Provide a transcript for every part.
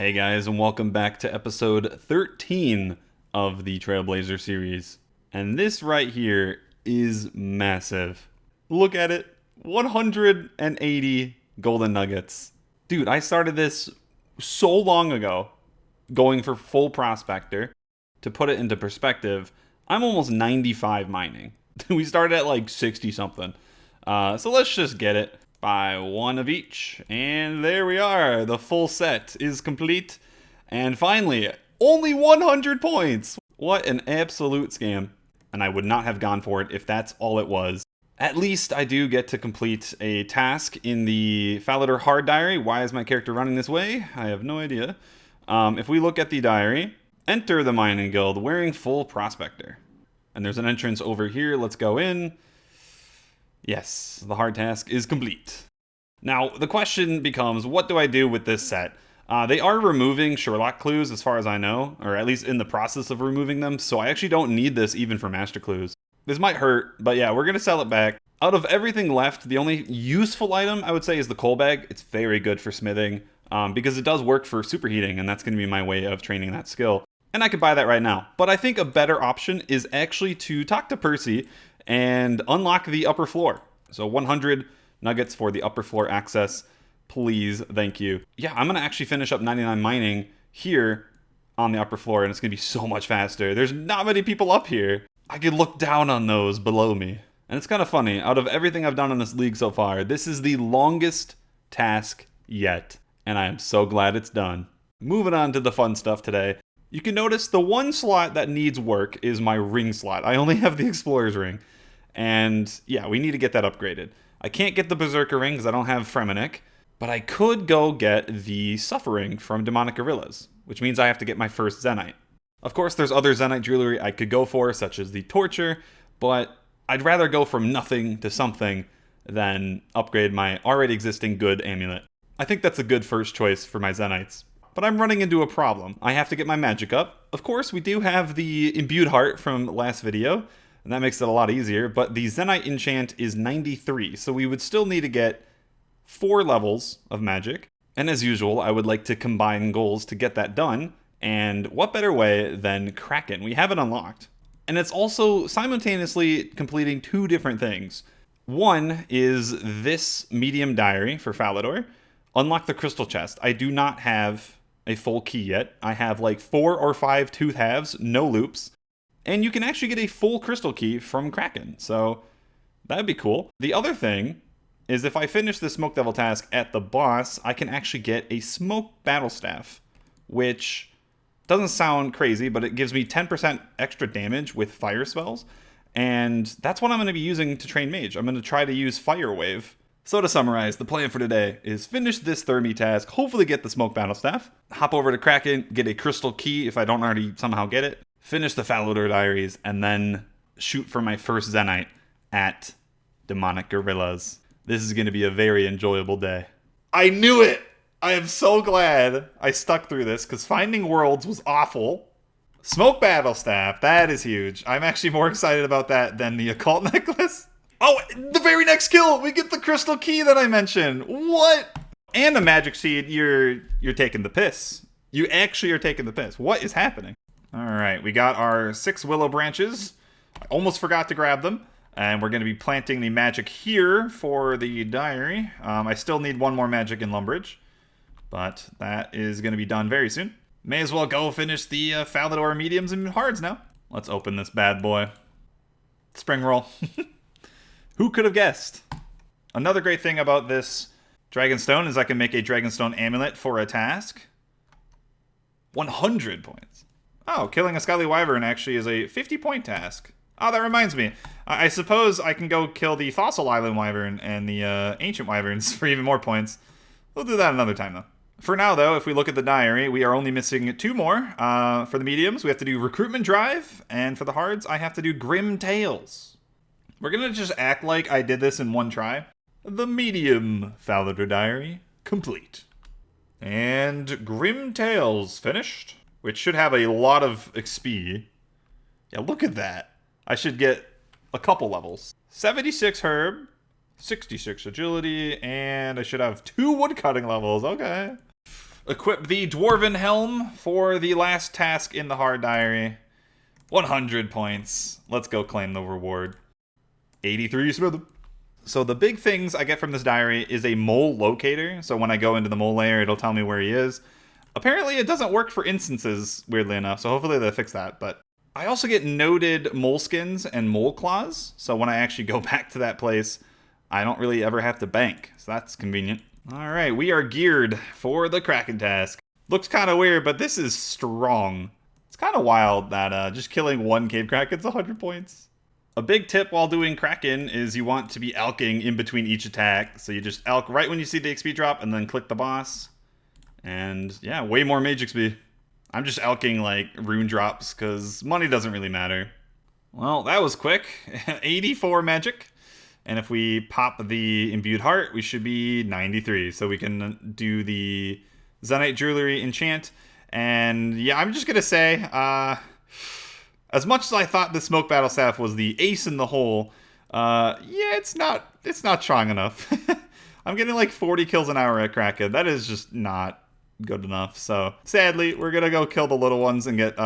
Hey guys, and welcome back to episode 13 of the Trailblazer series. And this right here is massive. Look at it, 180 golden nuggets. Dude, I started this so long ago, going for full prospector. To put it into perspective, I'm almost 95 mining. We started at like 60 something. So let's just get it. Buy one of each, and there we are. The full set is complete, and finally, only 100 points. What an absolute scam. And I would not have gone for it if that's all it was. At least I do get to complete a task in the Falador hard diary. Why is my character running this way? I have no idea. If we look at the diary, enter the mining guild wearing full prospector. And there's an entrance over here. Let's go in. Yes, the hard task is complete. Now, the question becomes, what do I do with this set? They are removing Sherlock clues, as far as I know, or at least in the process of removing them, so I actually don't need this even for master clues. This might hurt, but yeah, we're going to sell it back. Out of everything left, the only useful item, I would say, is the coal bag. It's very good for smithing, because it does work for superheating, and that's going to be my way of training that skill. And I could buy that right now. But I think a better option is actually to talk to Percy and unlock the upper floor. So 100 nuggets for the upper floor access. Please, thank you. Yeah, I'm going to actually finish up 99 mining here on the upper floor, and it's going to be so much faster. There's not many people up here. I could look down on those below me. And it's kind of funny. Out of everything I've done in this league so far, this is the longest task yet. And I am so glad it's done. Moving on to the fun stuff today. You can notice the one slot that needs work is my ring slot. I only have the Explorer's ring. And yeah, we need to get that upgraded. I can't get the Berserker ring because I don't have Fremennik, but I could go get the Suffering from Demonic Gorillas, which means I have to get my first Zenite. Of course, there's other Zenite jewelry I could go for, such as the Torture, but I'd rather go from nothing to something than upgrade my already existing good amulet. I think that's a good first choice for my Zenites. But I'm running into a problem. I have to get my magic up. Of course, we do have the Imbued Heart from last video, and that makes it a lot easier, but the Zenite enchant is 93, so we would still need to get 4 levels of magic. And as usual, I would like to combine goals to get that done, and what better way than Kraken? We have it unlocked. And it's also simultaneously completing 2 different things. One is this medium diary for Falador. Unlock the crystal chest. I do not have a full key yet. I have like 4 or 5 tooth halves, no loops. And you can actually get a full crystal key from Kraken, so that'd be cool. The other thing is if I finish the Smoke Devil task at the boss, I can actually get a Smoke Battle Staff, which doesn't sound crazy, but it gives me 10% extra damage with fire spells, and that's what I'm going to be using to train mage. I'm going to try to use Fire Wave. So to summarize, the plan for today is finish this Thermy task, hopefully get the Smoke Battle Staff, hop over to Kraken, get a crystal key if I don't already somehow get it, finish the Falador diaries, and then shoot for my first Zenite at Demonic Gorillas. This is going to be a very enjoyable day. I knew it! I am so glad I stuck through this, because finding worlds was awful. Smoke Battle Staff, that is huge. I'm actually more excited about that than the Occult Necklace. Oh, the very next kill, we get the crystal key that I mentioned. What? And a magic seed. You're taking the piss. You actually are taking the piss. What is happening? All right, we got our 6 willow branches. I almost forgot to grab them. And we're going to be planting the magic here for the diary. I still need 1 more magic in Lumbridge, but that is going to be done very soon. May as well go finish the Falador mediums and hards now. Let's open this bad boy. Spring roll. Who could have guessed? Another great thing about this Dragonstone is I can make a Dragonstone amulet for a task. 100 points. Oh, killing a Skyly Wyvern actually is a 50-point task. Oh, that reminds me. I suppose I can go kill the Fossil Island Wyvern and the Ancient Wyverns for even more points. We'll do that another time, though. For now, though, if we look at the diary, we are only missing 2 more. For the mediums, we have to do Recruitment Drive, and for the hards, I have to do Grim Tales. We're going to just act like I did this in 1 try. The medium Falador diary complete. And Grim Tales finished, which should have a lot of XP. Yeah, look at that. I should get a couple levels. 76 herb, 66 agility, and I should have 2 woodcutting levels. Okay. Equip the Dwarven Helm for the last task in the hard diary. 100 points. Let's go claim the reward. 83 Smith. So the big things I get from this diary is a mole locator. So when I go into the mole layer, it'll tell me where he is. Apparently it doesn't work for instances, weirdly enough, so hopefully they'll fix that. But I also get noted mole skins and mole claws. So when I actually go back to that place, I don't really ever have to bank. So that's convenient. All right, we are geared for the Kraken task. Looks kind of weird, but this is strong. It's kind of wild that just killing one cave Kraken's 100 points. A big tip while doing Kraken is you want to be elking in between each attack. So you just elk right when you see the XP drop and then click the boss. And yeah, way more mage XP. I'm just elking like rune drops because money doesn't really matter. Well, that was quick. 84 magic. And if we pop the imbued heart, we should be 93. So we can do the zenite jewelry enchant. And yeah, I'm just going to say, as much as I thought the smoke battle staff was the ace in the hole, yeah, it's not strong enough. I'm getting like 40 kills an hour at Kraken. That is just not good enough. So sadly, we're going to go kill the little ones and get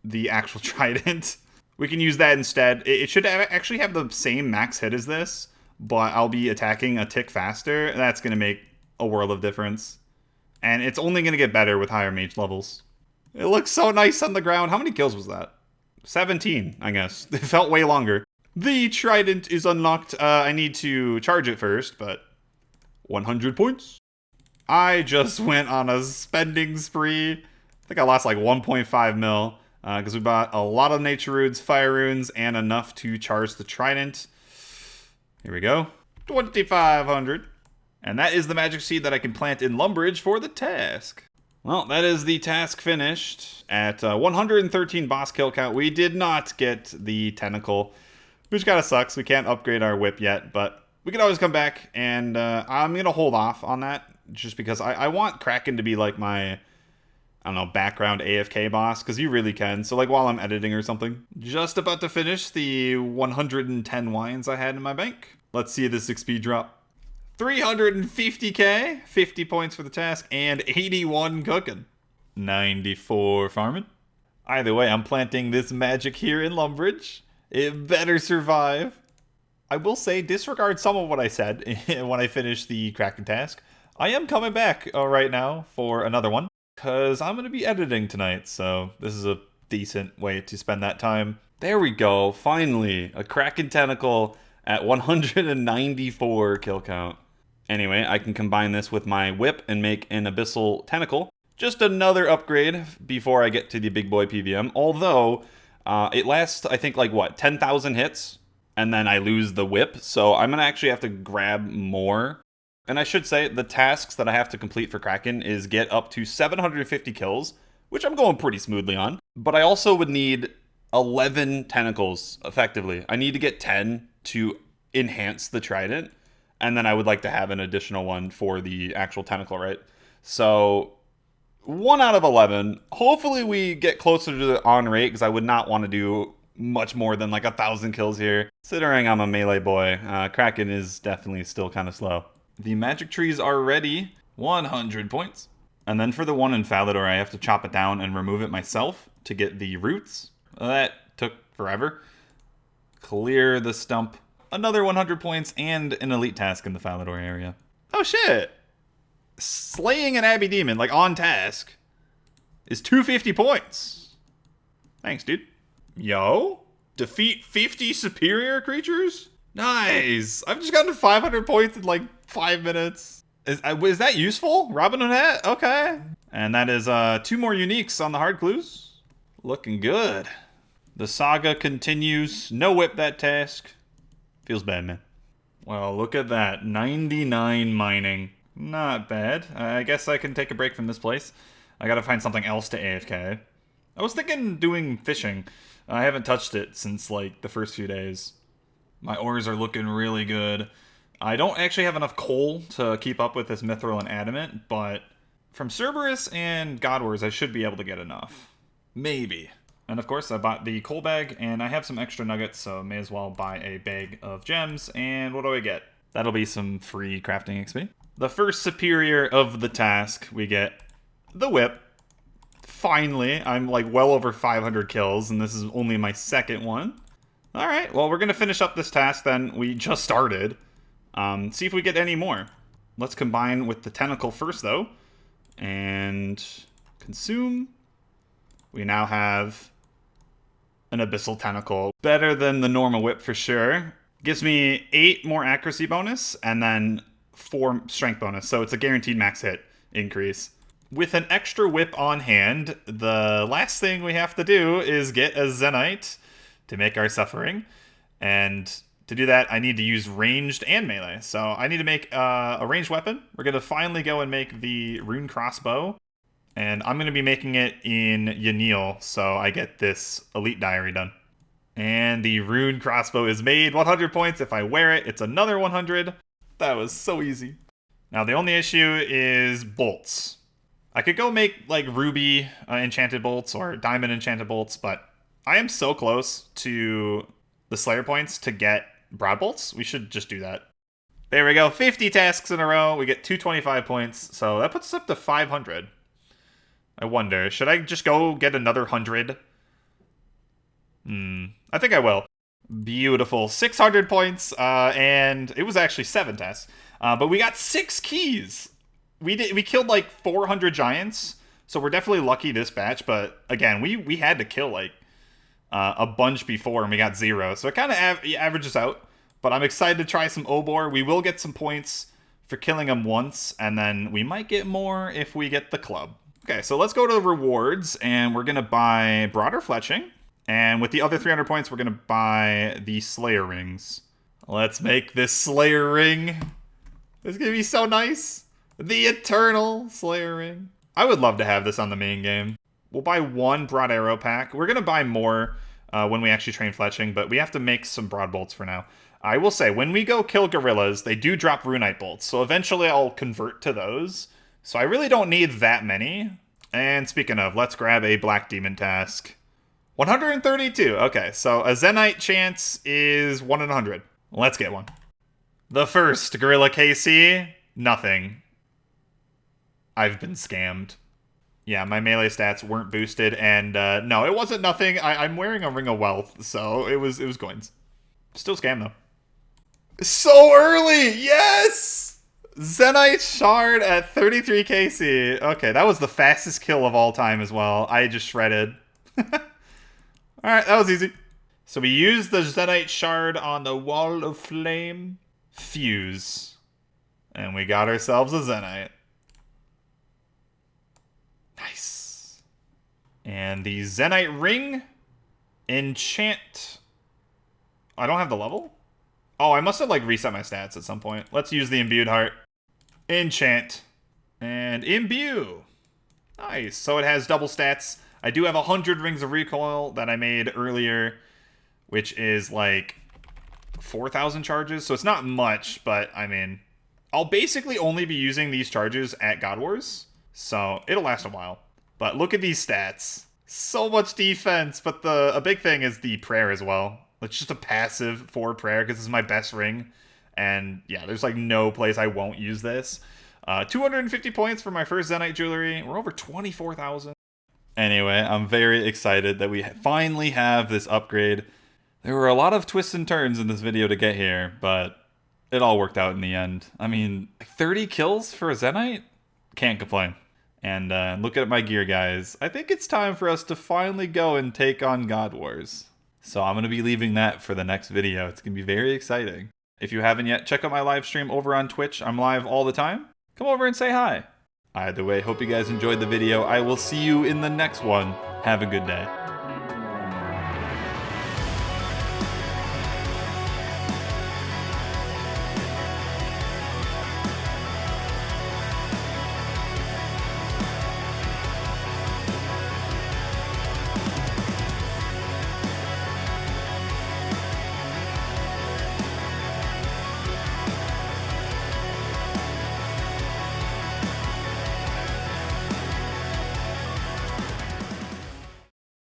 the actual Trident. We can use that instead. It should actually have the same max hit as this, but I'll be attacking a tick faster. That's going to make a world of difference. And it's only going to get better with higher mage levels. It looks so nice on the ground. How many kills was that? 17, I guess. It felt way longer. The Trident is unlocked. I need to charge it first, but 100 points. I just went on a spending spree. I think I lost like 1.5 mil. Because we bought a lot of nature runes, fire runes, and enough to charge the Trident. Here we go. 2,500. And that is the magic seed that I can plant in Lumbridge for the task. Well, that is the task finished. At 113 boss kill count, we did not get the tentacle, which kind of sucks. We can't upgrade our whip yet, but we can always come back. And I'm going to hold off on that just because I want Kraken to be like my, I don't know, background AFK boss, because you really can. So like while I'm editing or something. Just about to finish the 110 wines I had in my bank. Let's see this XP drop. 350k, 50 points for the task, and 81 cooking. 94 farming. Either way, I'm planting this magic here in Lumbridge. It better survive. I will say, disregard some of what I said when I finish the Kraken task. I am coming back right now for another one, because I'm going to be editing tonight, so this is a decent way to spend that time. There we go, finally, a Kraken tentacle at 194 kill count. Anyway, I can combine this with my whip and make an abyssal tentacle. Just another upgrade before I get to the big boy PVM, although it lasts, I think, like, what, 10,000 hits? And then I lose the whip, so I'm going to actually have to grab more. And I should say, the tasks that I have to complete for Kraken is get up to 750 kills, which I'm going pretty smoothly on. But I also would need 11 tentacles, effectively. I need to get 10 to enhance the Trident, and then I would like to have an additional one for the actual tentacle, right? So, 1 out of 11. Hopefully we get closer to the on rate, because I would not want to do much more than like 1,000 kills here. Considering I'm a melee boy, Kraken is definitely still kind of slow. The magic trees are ready. 100 points. And then for the one in Falador, I have to chop it down and remove it myself to get the roots. That took forever. Clear the stump. Another 100 points and an elite task in the Falador area. Oh shit! Slaying an Abbey Demon, like on task, is 250 points. Thanks, dude. Yo? Defeat 50 superior creatures? Nice! I've just gotten 500 points in like 5 minutes. Is that useful? Robin Hood? Okay. And that is 2 more uniques on the hard clues. Looking good. The saga continues. No whip that task. Feels bad, man. Well, look at that. 99 mining. Not bad. I guess I can take a break from this place. I gotta find something else to AFK. I was thinking doing fishing. I haven't touched it since like the first few days. My ores are looking really good. I don't actually have enough coal to keep up with this mithril and adamant, but from Cerberus and God Wars, I should be able to get enough. Maybe. And of course, I bought the coal bag, and I have some extra nuggets, so may as well buy a bag of gems. And what do I get? That'll be some free crafting XP. The first superior of the task, we get the whip. Finally, I'm like well over 500 kills, and this is only my second one. All right, well, we're going to finish up this task then. We just started. See if we get any more. Let's combine with the tentacle first, though. And consume. We now have an abyssal tentacle. Better than the normal whip for sure. Gives me 8 more accuracy bonus, and then 4 strength bonus. So it's a guaranteed max hit increase. With an extra whip on hand, the last thing we have to do is get a zenite to make our suffering. And to do that, I need to use ranged and melee. So I need to make a ranged weapon. We're going to finally go and make the rune crossbow. And I'm going to be making it in Yanil, so I get this elite diary done. And the rune crossbow is made. 100 points. If I wear it, it's another 100. That was so easy. Now, the only issue is bolts. I could go make, like, ruby enchanted bolts or diamond enchanted bolts, but I am so close to the Slayer points to get broad bolts. We should just do that. There we go. 50 tasks in a row. We get 225 points, so that puts us up to 500. I wonder, should I just go get another 100? I think I will. Beautiful. 600 points, and it was actually 7 tasks. But we got 6 keys. We killed like 400 giants, so we're definitely lucky this batch. But again, we had to kill like a bunch before, and we got 0. So it kind of averages out. But I'm excited to try some Obor. We will get some points for killing them once, and then we might get more if we get the club. Okay, so let's go to the rewards, and we're going to buy Broader Fletching. And with the other 300 points, we're going to buy the Slayer Rings. Let's make this Slayer Ring. This is going to be so nice. The Eternal Slayer Ring. I would love to have this on the main game. We'll buy 1 Broad Arrow pack. We're going to buy more when we actually train Fletching, but we have to make some Broad Bolts for now. I will say, when we go kill gorillas, they do drop Runite Bolts, so eventually I'll convert to those. So I really don't need that many. And speaking of, let's grab a Black Demon task. 132. Okay, so a zenite chance is 1 in 100. Let's get one. The first gorilla KC, nothing. I've been scammed. Yeah, my melee stats weren't boosted, and no, it wasn't nothing. I'm wearing a Ring of Wealth, so it was coins. Still scam though. So early, yes! Zenite Shard at 33 KC. Okay, that was the fastest kill of all time as well. I just shredded. Alright, that was easy. So we used the Zenite Shard on the Wall of Flame. Fuse. And we got ourselves a Zenite. Nice. And the Zenite Ring. Enchant. I don't have the level? Oh, I must have like reset my stats at some point. Let's use the Imbued Heart. Enchant. And Imbue. Nice. So it has double stats. I do have 100 Rings of Recoil that I made earlier, which is like 4,000 charges. So it's not much, but I mean, I'll basically only be using these charges at God Wars. So it'll last a while. But look at these stats. So much defense. But a big thing is the prayer as well. It's just a passive for prayer because this is my best ring. And yeah, there's like no place I won't use this. 250 points for my first Zenite jewelry. We're over 24,000. Anyway, I'm very excited that we finally have this upgrade. There were a lot of twists and turns in this video to get here, but it all worked out in the end. I mean, 30 kills for a Zenite? Can't complain. And look at my gear, guys. I think it's time for us to finally go and take on God Wars. So I'm going to be leaving that for the next video. It's going to be very exciting. If you haven't yet, check out my live stream over on Twitch. I'm live all the time. Come over and say hi. Either way, hope you guys enjoyed the video. I will see you in the next one. Have a good day.